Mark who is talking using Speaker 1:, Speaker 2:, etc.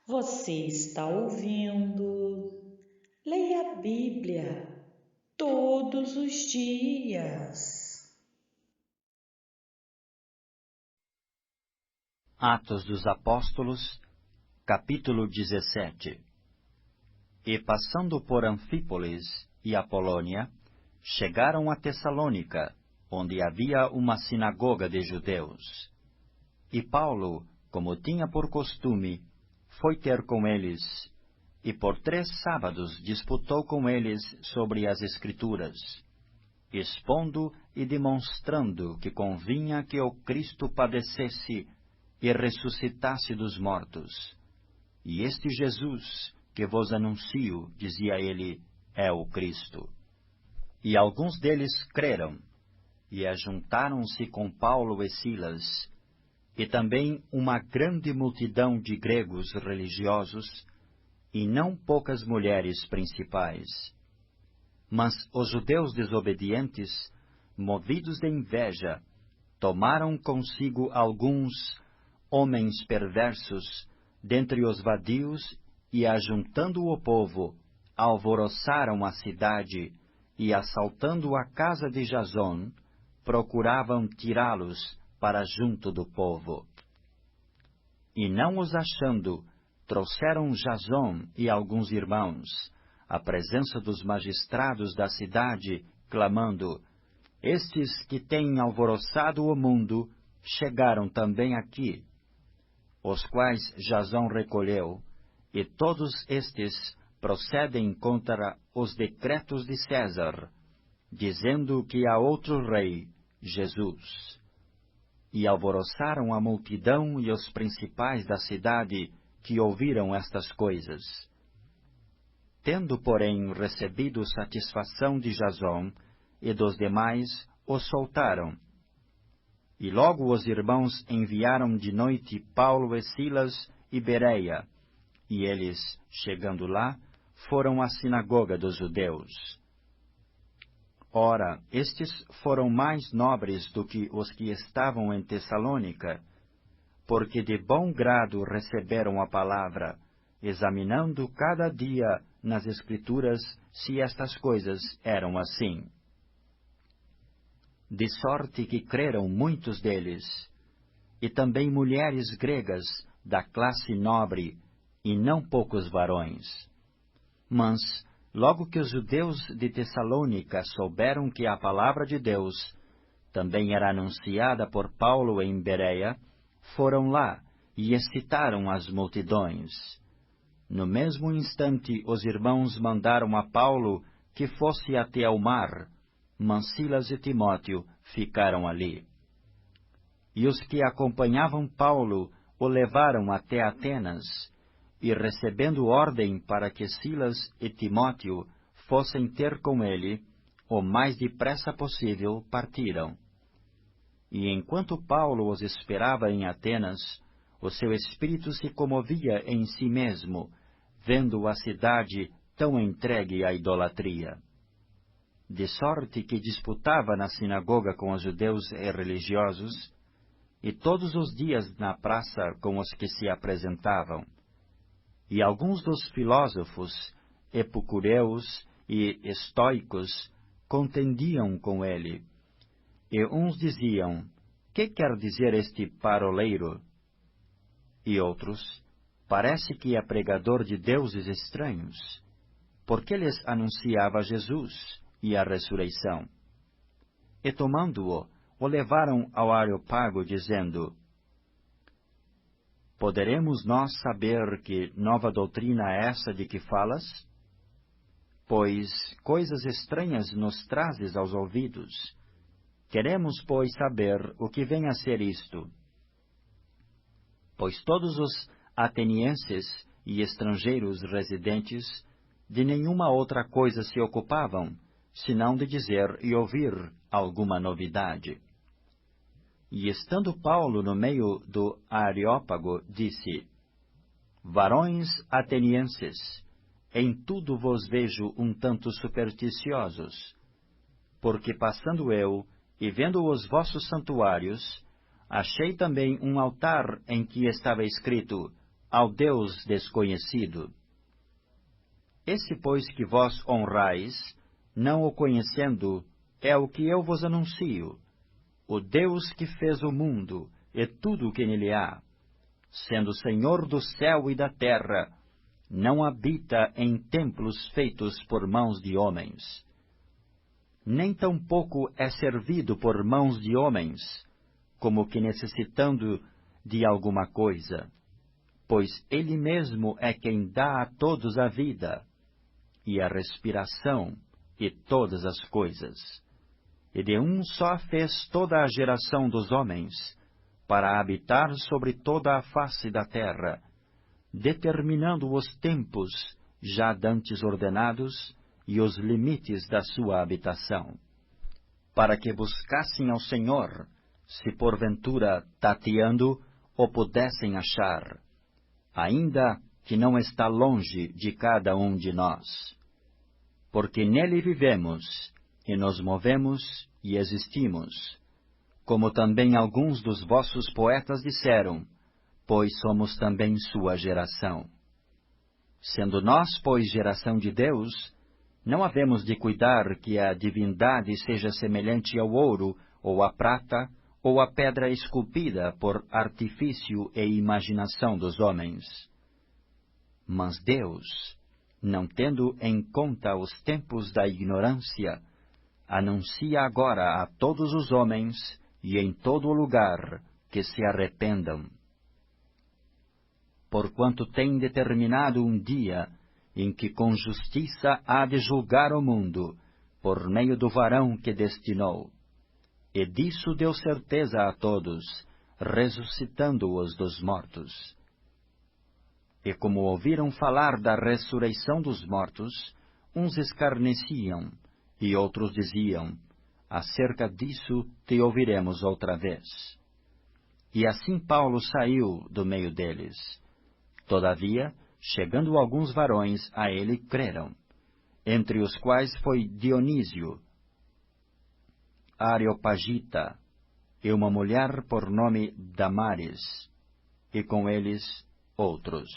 Speaker 1: Você está ouvindo? Leia a Bíblia todos os dias.
Speaker 2: Atos dos Apóstolos, capítulo 17. E passando por Anfípolis e Apolônia, chegaram a Tessalônica, onde havia uma sinagoga de judeus. E Paulo, como tinha por costume, foi ter com eles, e por 3 sábados disputou com eles sobre as Escrituras, expondo e demonstrando que convinha que o Cristo padecesse e ressuscitasse dos mortos. E este Jesus, que vos anuncio, dizia ele, é o Cristo. E alguns deles creram, e ajuntaram-se com Paulo e Silas, e também uma grande multidão de gregos religiosos, e não poucas mulheres principais. Mas os judeus desobedientes, movidos de inveja, tomaram consigo alguns homens perversos dentre os vadios, e ajuntando o povo, alvoroçaram a cidade, e assaltando a casa de Jasón, procuravam tirá-los para junto do povo. E não os achando, trouxeram Jasón e alguns irmãos, à presença dos magistrados da cidade, clamando: Estes que têm alvoroçado o mundo, chegaram também aqui, os quais Jasón recolheu, e todos estes procedem contra os decretos de César, dizendo que há outro rei, Jesus. E alvoroçaram a multidão e os principais da cidade, que ouviram estas coisas. Tendo, porém, recebido satisfação de Jasón e dos demais, os soltaram. E logo os irmãos enviaram de noite Paulo e Silas e Bereia, e eles, chegando lá, foram à sinagoga dos judeus. Ora, estes foram mais nobres do que os que estavam em Tessalônica, porque de bom grado receberam a palavra, examinando cada dia nas Escrituras se estas coisas eram assim. De sorte que creram muitos deles, e também mulheres gregas da classe nobre, e não poucos varões. Mas, logo que os judeus de Tessalônica souberam que a palavra de Deus também era anunciada por Paulo em Bereia, foram lá e excitaram as multidões. No mesmo instante, os irmãos mandaram a Paulo que fosse até ao mar, mas Silas e Timóteo ficaram ali. E os que acompanhavam Paulo o levaram até Atenas, e recebendo ordem para que Silas e Timóteo fossem ter com ele, o mais depressa possível partiram. E enquanto Paulo os esperava em Atenas, o seu espírito se comovia em si mesmo, vendo a cidade tão entregue à idolatria. De sorte que disputava na sinagoga com os judeus e religiosos, e todos os dias na praça com os que se apresentavam. E alguns dos filósofos, epicureus e estoicos, contendiam com ele. E uns diziam: Que quer dizer este paroleiro? E outros: Parece que é pregador de deuses estranhos, porque lhes anunciava Jesus e a ressurreição. E tomando-o, o levaram ao Areópago, dizendo: Poderemos nós saber que nova doutrina é essa de que falas? Pois coisas estranhas nos trazes aos ouvidos. Queremos, pois, saber o que vem a ser isto. Pois todos os atenienses e estrangeiros residentes de nenhuma outra coisa se ocupavam, senão de dizer e ouvir alguma novidade. E estando Paulo no meio do Areópago, disse: Varões atenienses, em tudo vos vejo um tanto supersticiosos, porque passando eu, e vendo os vossos santuários, achei também um altar em que estava escrito: ao Deus desconhecido. Esse, pois, que vós honrais, não o conhecendo, é o que eu vos anuncio: o Deus que fez o mundo e tudo o que nele há, sendo Senhor do céu e da terra, não habita em templos feitos por mãos de homens. Nem tampouco é servido por mãos de homens, como que necessitando de alguma coisa, pois Ele mesmo é quem dá a todos a vida, e a respiração, e todas as coisas. E de um só fez toda a geração dos homens, para habitar sobre toda a face da terra, determinando os tempos já dantes ordenados e os limites da sua habitação, para que buscassem ao Senhor, se porventura, tateando, o pudessem achar, ainda que não está longe de cada um de nós. Porque nele vivemos, e nos movemos, e existimos, como também alguns dos vossos poetas disseram, pois somos também sua geração. Sendo nós, pois, geração de Deus, não havemos de cuidar que a divindade seja semelhante ao ouro, ou à prata, ou à pedra esculpida por artifício e imaginação dos homens. Mas Deus, não tendo em conta os tempos da ignorância, anuncia agora a todos os homens e em todo o lugar que se arrependam. Porquanto tem determinado um dia em que com justiça há de julgar o mundo, por meio do varão que destinou. E disso deu certeza a todos, ressuscitando-os dos mortos. E como ouviram falar da ressurreição dos mortos, uns escarneciam, e outros diziam, acerca disso te ouviremos outra vez. E assim Paulo saiu do meio deles. Todavia, chegando alguns varões a ele, creram, entre os quais foi Dionísio, Areopagita, e uma mulher por nome Damaris, e com eles outros.